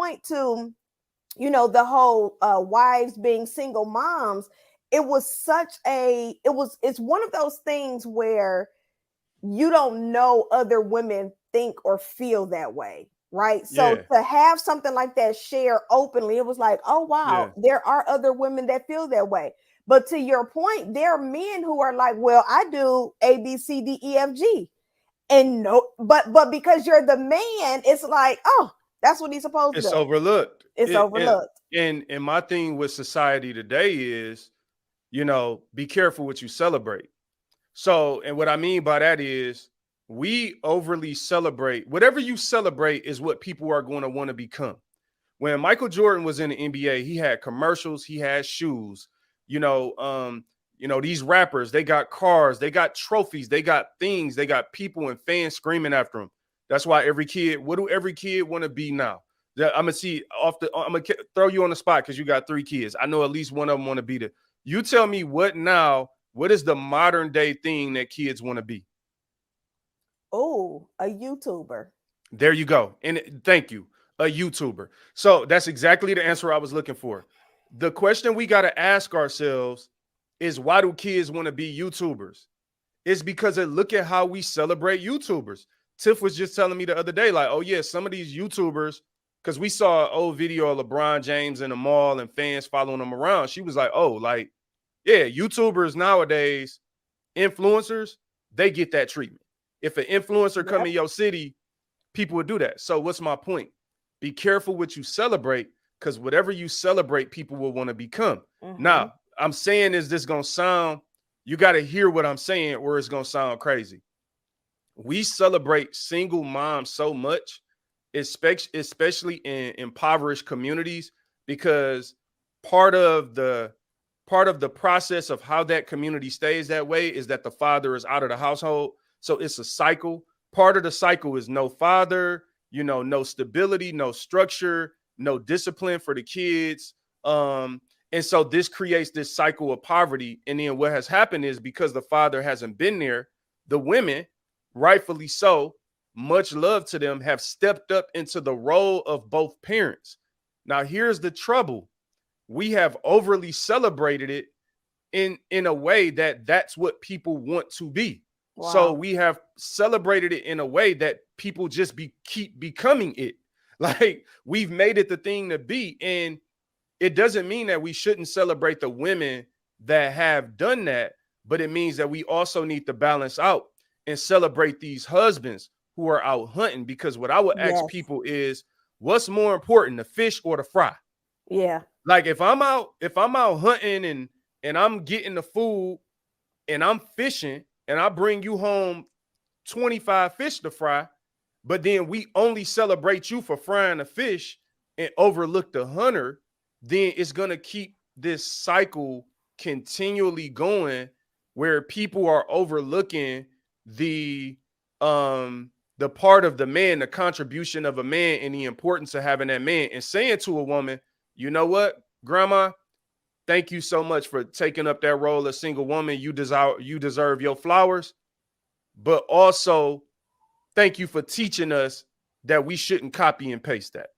point to, the whole wives being single moms, it's one of those things where you don't know other women think or feel that way, right? So Yeah. to have something like that share openly, it was like, oh wow, Yeah. there are other women that feel that way. But to your point, there are men who are like, well, I do ABCDEFG. And no, but because you're the man, it's like, oh, that's what he's supposed to It's do. overlooked. It's It, overlooked. and my thing with society today is, be careful what you celebrate. So, and what I mean by that is we overly celebrate. Whatever you celebrate is what people are going to want to become. When Michael Jordan was in the NBA, he had commercials, he had shoes. You know, these rappers, they got cars, they got trophies, they got things, they got people and fans screaming after them. That's why what do every kid want to be now? I'm gonna throw you on the spot because you got 3 kids. I know at least one of them want to be the. You tell me what now? What is the modern day thing that kids want to be? Oh, a YouTuber. There you go. And thank you, a YouTuber. So that's exactly the answer I was looking for. The question we got to ask ourselves is, why do kids want to be YouTubers? It's because look at how we celebrate YouTubers. Tiff was just telling me the other day, like, oh yeah, some of these YouTubers, because we saw an old video of LeBron James in the mall and fans following him around. She was like, oh, like, yeah, YouTubers nowadays, influencers, they get that treatment. If an influencer come Yep. in your city, people would do that. So what's my point? Be careful what you celebrate, because whatever you celebrate, people will want to become. Now, I'm saying, is this going to sound, you got to hear what I'm saying, or it's going to sound crazy. We celebrate single moms so much, especially in impoverished communities, because part of the process of how that community stays that way is that the father is out of the household. So it's a cycle. Part of the cycle is no father, no stability, no structure, no discipline for the kids. And so this creates this cycle of poverty. And then what has happened is, because the father hasn't been there, the women, rightfully so, much love to them, have stepped up into the role of both parents. Now, here's the trouble. We have overly celebrated it in a way that that's what people want to be. Wow. So we have celebrated it in a way that people just keep becoming it. Like, we've made it the thing to be. And it doesn't mean that we shouldn't celebrate the women that have done that, but it means that we also need to balance out and celebrate these husbands who are out hunting. Because what I would ask people is, what's more important, the fish or the fry? Yeah. Like, if I'm out hunting and I'm getting the food and I'm fishing and I bring you home 25 fish to fry, but then we only celebrate you for frying the fish and overlook the hunter, then it's going to keep this cycle continually going, where people are overlooking the part of the man, the contribution of a man, and the importance of having that man, and saying to a woman, you know what, grandma, thank you so much for taking up that role as single woman. You deserve your flowers, but also thank you for teaching us that we shouldn't copy and paste that.